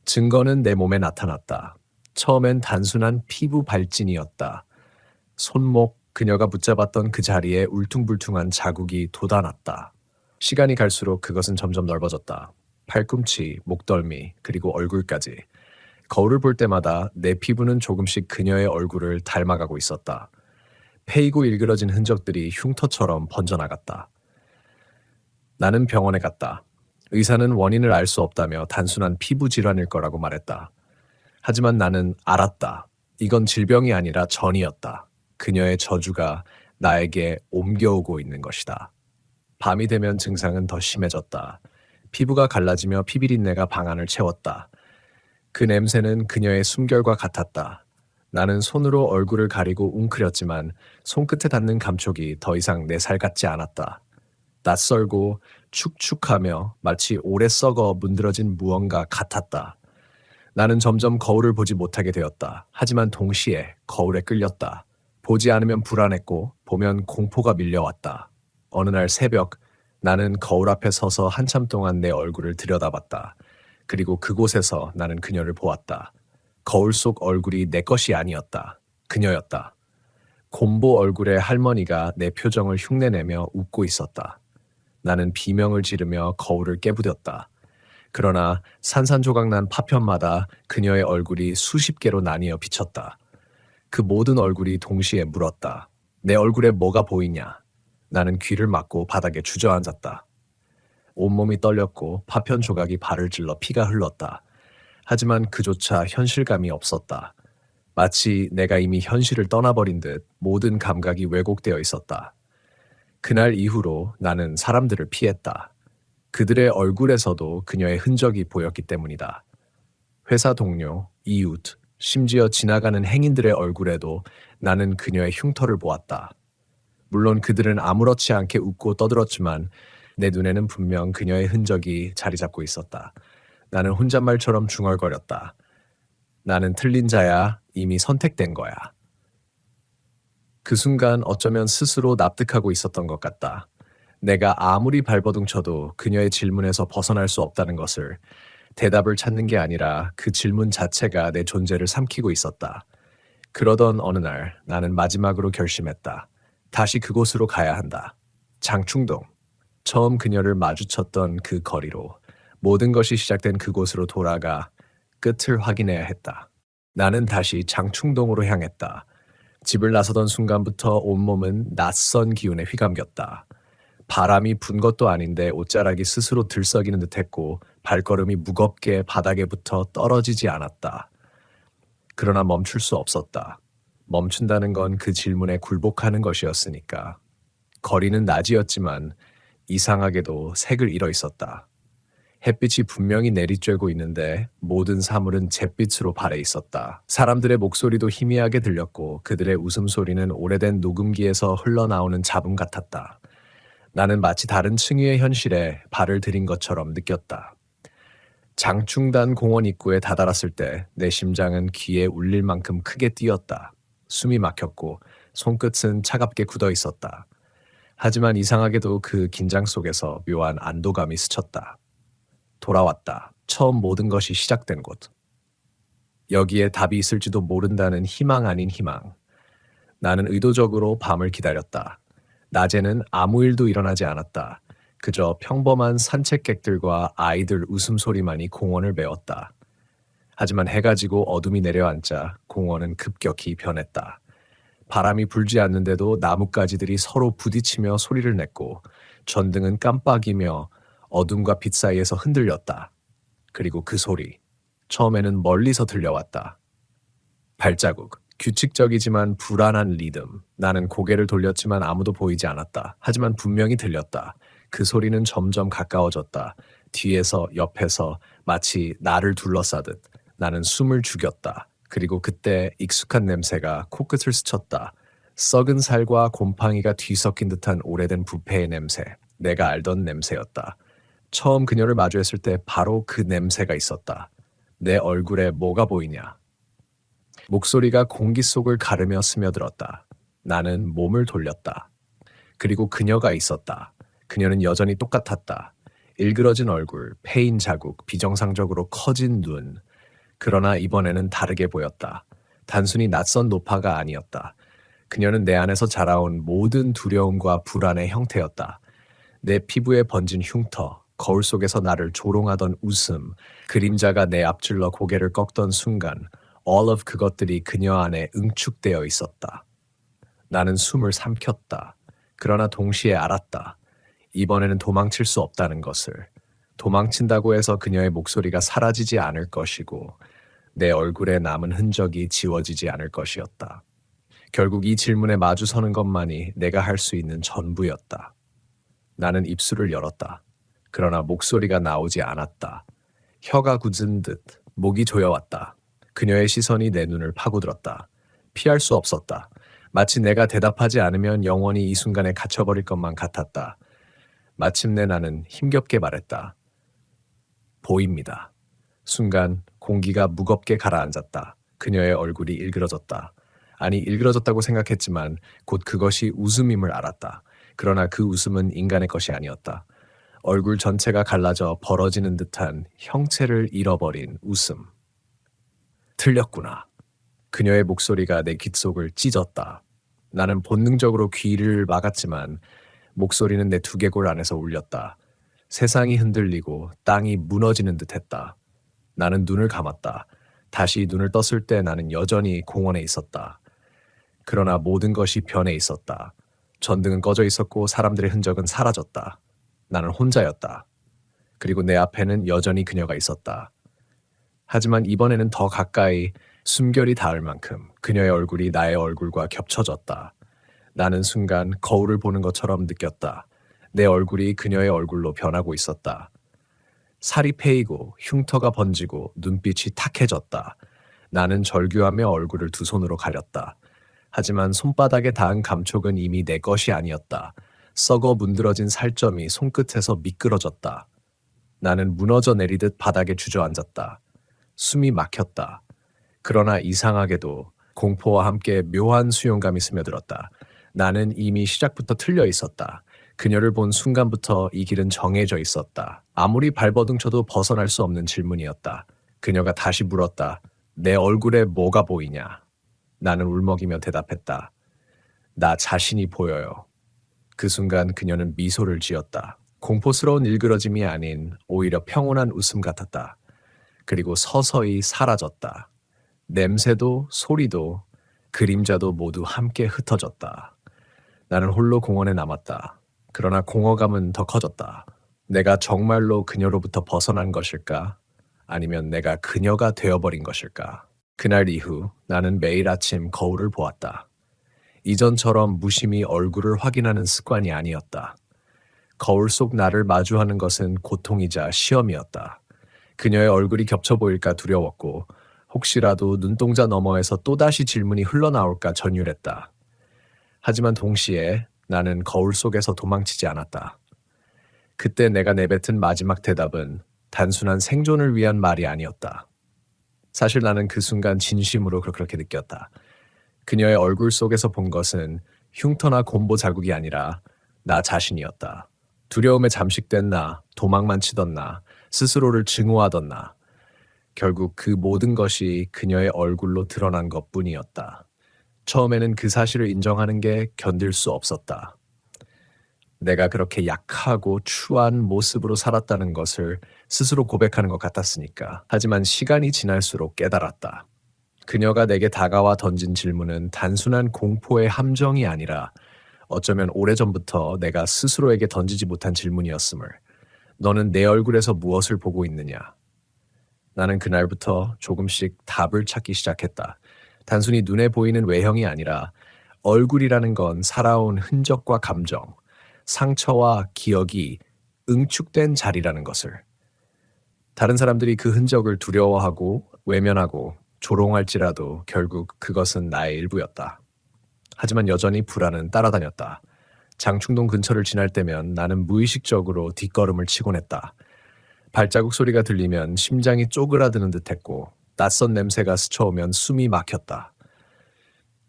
증거는 내 몸에 나타났다. 처음엔 단순한 피부 발진이었다. 손목, 그녀가 붙잡았던 그 자리에 울퉁불퉁한 자국이 돋아났다. 시간이 갈수록 그것은 점점 넓어졌다. 팔꿈치, 목덜미, 그리고 얼굴까지. 거울을 볼 때마다 내 피부는 조금씩 그녀의 얼굴을 닮아가고 있었다. 패이고 일그러진 흔적들이 흉터처럼 번져나갔다. 나는 병원에 갔다. 의사는 원인을 알 수 없다며 단순한 피부 질환일 거라고 말했다. 하지만 나는 알았다. 이건 질병이 아니라 전이었다. 그녀의 저주가 나에게 옮겨오고 있는 것이다. 밤이 되면 증상은 더 심해졌다. 피부가 갈라지며 피비린내가 방 안을 채웠다. 그 냄새는 그녀의 숨결과 같았다. 나는 손으로 얼굴을 가리고 웅크렸지만 손끝에 닿는 감촉이 더 이상 내 살 같지 않았다. 낯설고 축축하며 마치 오래 썩어 문드러진 무언가 같았다. 나는 점점 거울을 보지 못하게 되었다. 하지만 동시에 거울에 끌렸다. 보지 않으면 불안했고 보면 공포가 밀려왔다. 어느 날 새벽 나는 거울 앞에 서서 한참 동안 내 얼굴을 들여다봤다. 그리고 그곳에서 나는 그녀를 보았다. 거울 속 얼굴이 내 것이 아니었다. 그녀였다. 곰보 얼굴의 할머니가 내 표정을 흉내내며 웃고 있었다. 나는 비명을 지르며 거울을 깨부렸다. 그러나 산산조각난 파편마다 그녀의 얼굴이 수십 개로 나뉘어 비쳤다. 그 모든 얼굴이 동시에 물었다. 내 얼굴에 뭐가 보이냐? 나는 귀를 막고 바닥에 주저앉았다. 온몸이 떨렸고 파편 조각이 발을 찔러 피가 흘렀다. 하지만 그조차 현실감이 없었다. 마치 내가 이미 현실을 떠나버린 듯 모든 감각이 왜곡되어 있었다. 그날 이후로 나는 사람들을 피했다. 그들의 얼굴에서도 그녀의 흔적이 보였기 때문이다. 회사 동료, 이웃, 심지어 지나가는 행인들의 얼굴에도 나는 그녀의 흉터를 보았다. 물론 그들은 아무렇지 않게 웃고 떠들었지만 내 눈에는 분명 그녀의 흔적이 자리 잡고 있었다. 나는 혼잣말처럼 중얼거렸다. 나는 틀린 자야. 이미 선택된 거야. 그 순간 어쩌면 스스로 납득하고 있었던 것 같다. 내가 아무리 발버둥쳐도 그녀의 질문에서 벗어날 수 없다는 것을, 대답을 찾는 게 아니라 그 질문 자체가 내 존재를 삼키고 있었다. 그러던 어느 날 나는 마지막으로 결심했다. 다시 그곳으로 가야 한다. 장충동. 처음 그녀를 마주쳤던 그 거리로, 모든 것이 시작된 그곳으로 돌아가 끝을 확인해야 했다. 나는 다시 장충동으로 향했다. 집을 나서던 순간부터 온몸은 낯선 기운에 휘감겼다. 바람이 분 것도 아닌데 옷자락이 스스로 들썩이는 듯했고 발걸음이 무겁게 바닥에 붙어 떨어지지 않았다. 그러나 멈출 수 없었다. 멈춘다는 건 그 질문에 굴복하는 것이었으니까. 거리는 낮이었지만 이상하게도 색을 잃어 있었다. 햇빛이 분명히 내리쬐고 있는데 모든 사물은 잿빛으로 발해 있었다. 사람들의 목소리도 희미하게 들렸고 그들의 웃음소리는 오래된 녹음기에서 흘러나오는 잡음 같았다. 나는 마치 다른 층위의 현실에 발을 들인 것처럼 느꼈다. 장충단 공원 입구에 다다랐을 때 내 심장은 귀에 울릴 만큼 크게 뛰었다. 숨이 막혔고 손끝은 차갑게 굳어 있었다. 하지만 이상하게도 그 긴장 속에서 묘한 안도감이 스쳤다. 돌아왔다. 처음 모든 것이 시작된 곳. 여기에 답이 있을지도 모른다는 희망 아닌 희망. 나는 의도적으로 밤을 기다렸다. 낮에는 아무 일도 일어나지 않았다. 그저 평범한 산책객들과 아이들 웃음소리만이 공원을 메웠다. 하지만 해가 지고 어둠이 내려앉자 공원은 급격히 변했다. 바람이 불지 않는데도 나뭇가지들이 서로 부딪히며 소리를 냈고 전등은 깜빡이며 어둠과 빛 사이에서 흔들렸다. 그리고 그 소리, 처음에는 멀리서 들려왔다. 발자국, 규칙적이지만 불안한 리듬. 나는 고개를 돌렸지만 아무도 보이지 않았다. 하지만 분명히 들렸다. 그 소리는 점점 가까워졌다. 뒤에서, 옆에서 마치 나를 둘러싸듯. 나는 숨을 죽였다. 그리고 그때 익숙한 냄새가 코끝을 스쳤다. 썩은 살과 곰팡이가 뒤섞인 듯한 오래된 부패의 냄새. 내가 알던 냄새였다. 처음 그녀를 마주했을 때 바로 그 냄새가 있었다. 내 얼굴에 뭐가 보이냐? 목소리가 공기 속을 가르며 스며들었다. 나는 몸을 돌렸다. 그리고 그녀가 있었다. 그녀는 여전히 똑같았다. 일그러진 얼굴, 패인 자국, 비정상적으로 커진 눈. 그러나 이번에는 다르게 보였다. 단순히 낯선 노파가 아니었다. 그녀는 내 안에서 자라온 모든 두려움과 불안의 형태였다. 내 피부에 번진 흉터, 거울 속에서 나를 조롱하던 웃음, 그림자가 내 앞질러 고개를 꺾던 순간, all of 그것들이 그녀 안에 응축되어 있었다. 나는 숨을 삼켰다. 그러나 동시에 알았다. 이번에는 도망칠 수 없다는 것을. 도망친다고 해서 그녀의 목소리가 사라지지 않을 것이고 내 얼굴에 남은 흔적이 지워지지 않을 것이었다. 결국 이 질문에 마주서는 것만이 내가 할 수 있는 전부였다. 나는 입술을 열었다. 그러나 목소리가 나오지 않았다. 혀가 굳은 듯 목이 조여왔다. 그녀의 시선이 내 눈을 파고들었다. 피할 수 없었다. 마치 내가 대답하지 않으면 영원히 이 순간에 갇혀버릴 것만 같았다. 마침내 나는 힘겹게 말했다. 보입니다. 순간 공기가 무겁게 가라앉았다. 그녀의 얼굴이 일그러졌다. 아니, 일그러졌다고 생각했지만 곧 그것이 웃음임을 알았다. 그러나 그 웃음은 인간의 것이 아니었다. 얼굴 전체가 갈라져 벌어지는 듯한 형체를 잃어버린 웃음. 틀렸구나. 그녀의 목소리가 내 귓속을 찢었다. 나는 본능적으로 귀를 막았지만 목소리는 내 두개골 안에서 울렸다. 세상이 흔들리고 땅이 무너지는 듯했다. 나는 눈을 감았다. 다시 눈을 떴을 때 나는 여전히 공원에 있었다. 그러나 모든 것이 변해 있었다. 전등은 꺼져 있었고 사람들의 흔적은 사라졌다. 나는 혼자였다. 그리고 내 앞에는 여전히 그녀가 있었다. 하지만 이번에는 더 가까이, 숨결이 닿을 만큼 그녀의 얼굴이 나의 얼굴과 겹쳐졌다. 나는 순간 거울을 보는 것처럼 느꼈다. 내 얼굴이 그녀의 얼굴로 변하고 있었다. 살이 패이고 흉터가 번지고 눈빛이 탁해졌다. 나는 절규하며 얼굴을 두 손으로 가렸다. 하지만 손바닥에 닿은 감촉은 이미 내 것이 아니었다. 썩어 문드러진 살점이 손끝에서 미끄러졌다. 나는 무너져 내리듯 바닥에 주저앉았다. 숨이 막혔다. 그러나 이상하게도 공포와 함께 묘한 수용감이 스며들었다. 나는 이미 시작부터 틀려 있었다. 그녀를 본 순간부터 이 길은 정해져 있었다. 아무리 발버둥쳐도 벗어날 수 없는 질문이었다. 그녀가 다시 물었다. 내 얼굴에 뭐가 보이냐? 나는 울먹이며 대답했다. 나 자신이 보여요. 그 순간 그녀는 미소를 지었다. 공포스러운 일그러짐이 아닌 오히려 평온한 웃음 같았다. 그리고 서서히 사라졌다. 냄새도 소리도 그림자도 모두 함께 흩어졌다. 나는 홀로 공원에 남았다. 그러나 공허감은 더 커졌다. 내가 정말로 그녀로부터 벗어난 것일까? 아니면 내가 그녀가 되어버린 것일까? 그날 이후 나는 매일 아침 거울을 보았다. 이전처럼 무심히 얼굴을 확인하는 습관이 아니었다. 거울 속 나를 마주하는 것은 고통이자 시험이었다. 그녀의 얼굴이 겹쳐 보일까 두려웠고 혹시라도 눈동자 너머에서 또다시 질문이 흘러나올까 전율했다. 하지만 동시에 나는 거울 속에서 도망치지 않았다. 그때 내가 내뱉은 마지막 대답은 단순한 생존을 위한 말이 아니었다. 사실 나는 그 순간 진심으로 그렇게 느꼈다. 그녀의 얼굴 속에서 본 것은 흉터나 곰보 자국이 아니라 나 자신이었다. 두려움에 잠식된 나, 도망만 치던 나, 스스로를 증오하던 나. 결국 그 모든 것이 그녀의 얼굴로 드러난 것뿐이었다. 처음에는 그 사실을 인정하는 게 견딜 수 없었다. 내가 그렇게 약하고 추한 모습으로 살았다는 것을 스스로 고백하는 것 같았으니까. 하지만 시간이 지날수록 깨달았다. 그녀가 내게 다가와 던진 질문은 단순한 공포의 함정이 아니라 어쩌면 오래전부터 내가 스스로에게 던지지 못한 질문이었음을. 너는 내 얼굴에서 무엇을 보고 있느냐? 나는 그날부터 조금씩 답을 찾기 시작했다. 단순히 눈에 보이는 외형이 아니라 얼굴이라는 건 살아온 흔적과 감정, 상처와 기억이 응축된 자리라는 것을. 다른 사람들이 그 흔적을 두려워하고 외면하고 조롱할지라도 결국 그것은 나의 일부였다. 하지만 여전히 불안은 따라다녔다. 장충동 근처를 지날 때면 나는 무의식적으로 뒷걸음을 치곤 했다. 발자국 소리가 들리면 심장이 쪼그라드는 듯했고 낯선 냄새가 스쳐오면 숨이 막혔다.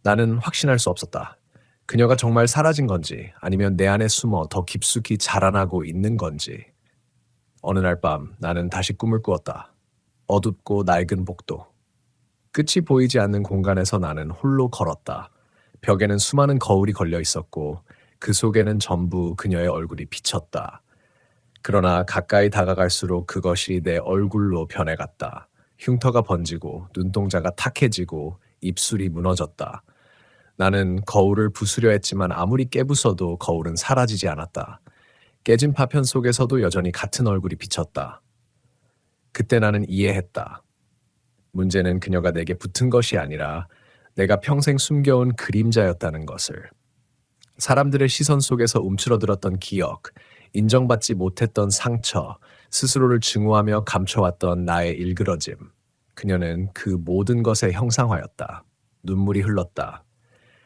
나는 확신할 수 없었다. 그녀가 정말 사라진 건지 아니면 내 안에 숨어 더 깊숙이 자라나고 있는 건지. 어느 날 밤 나는 다시 꿈을 꾸었다. 어둡고 낡은 복도. 끝이 보이지 않는 공간에서 나는 홀로 걸었다. 벽에는 수많은 거울이 걸려 있었고 그 속에는 전부 그녀의 얼굴이 비쳤다. 그러나 가까이 다가갈수록 그것이 내 얼굴로 변해갔다. 흉터가 번지고 눈동자가 탁해지고 입술이 무너졌다. 나는 거울을 부수려 했지만 아무리 깨부숴도 거울은 사라지지 않았다. 깨진 파편 속에서도 여전히 같은 얼굴이 비쳤다. 그때 나는 이해했다. 문제는 그녀가 내게 붙은 것이 아니라 내가 평생 숨겨온 그림자였다는 것을. 사람들의 시선 속에서 움츠러들었던 기억, 인정받지 못했던 상처, 스스로를 증오하며 감춰왔던 나의 일그러짐. 그녀는 그 모든 것의 형상화였다. 눈물이 흘렀다.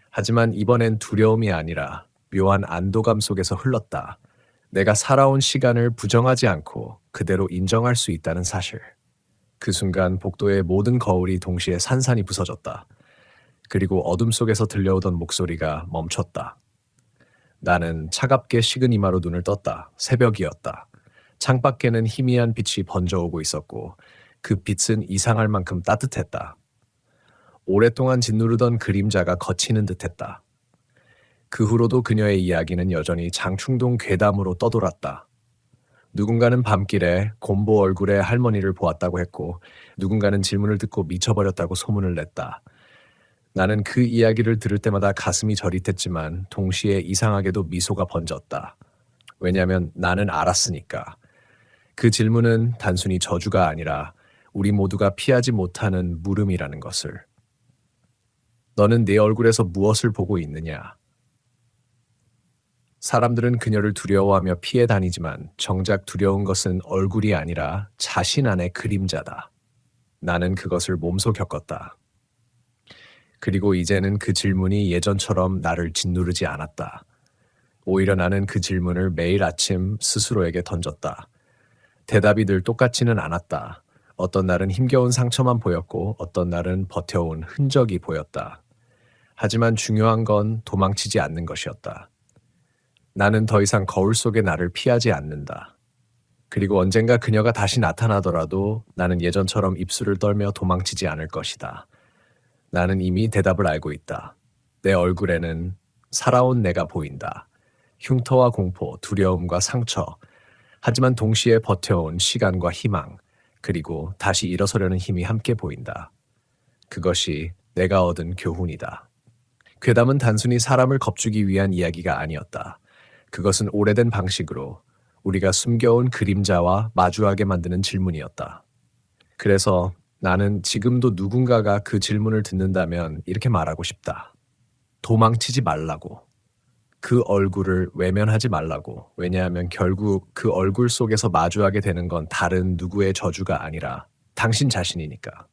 하지만 이번엔 두려움이 아니라 묘한 안도감 속에서 흘렀다. 내가 살아온 시간을 부정하지 않고 그대로 인정할 수 있다는 사실. 그 순간 복도의 모든 거울이 동시에 산산이 부서졌다. 그리고 어둠 속에서 들려오던 목소리가 멈췄다. 나는 차갑게 식은 이마로 눈을 떴다. 새벽이었다. 창밖에는 희미한 빛이 번져오고 있었고 그 빛은 이상할 만큼 따뜻했다. 오랫동안 짓누르던 그림자가 걷히는 듯했다. 그 후로도 그녀의 이야기는 여전히 장충동 괴담으로 떠돌았다. 누군가는 밤길에 곰보 얼굴의 할머니를 보았다고 했고 누군가는 질문을 듣고 미쳐버렸다고 소문을 냈다. 나는 그 이야기를 들을 때마다 가슴이 저릿했지만 동시에 이상하게도 미소가 번졌다. 왜냐하면 나는 알았으니까. 그 질문은 단순히 저주가 아니라 우리 모두가 피하지 못하는 물음이라는 것을. 너는 네 얼굴에서 무엇을 보고 있느냐? 사람들은 그녀를 두려워하며 피해 다니지만 정작 두려운 것은 얼굴이 아니라 자신 안의 그림자다. 나는 그것을 몸소 겪었다. 그리고 이제는 그 질문이 예전처럼 나를 짓누르지 않았다. 오히려 나는 그 질문을 매일 아침 스스로에게 던졌다. 대답이 늘 똑같지는 않았다. 어떤 날은 힘겨운 상처만 보였고 어떤 날은 버텨온 흔적이 보였다. 하지만 중요한 건 도망치지 않는 것이었다. 나는 더 이상 거울 속의 나를 피하지 않는다. 그리고 언젠가 그녀가 다시 나타나더라도 나는 예전처럼 입술을 떨며 도망치지 않을 것이다. 나는 이미 대답을 알고 있다. 내 얼굴에는 살아온 내가 보인다. 흉터와 공포, 두려움과 상처, 하지만 동시에 버텨온 시간과 희망, 그리고 다시 일어서려는 힘이 함께 보인다. 그것이 내가 얻은 교훈이다. 괴담은 단순히 사람을 겁주기 위한 이야기가 아니었다. 그것은 오래된 방식으로 우리가 숨겨온 그림자와 마주하게 만드는 질문이었다. 그래서 나는 지금도 누군가가 그 질문을 듣는다면 이렇게 말하고 싶다. 도망치지 말라고. 그 얼굴을 외면하지 말라고. 왜냐하면 결국 그 얼굴 속에서 마주하게 되는 건 다른 누구의 저주가 아니라 당신 자신이니까.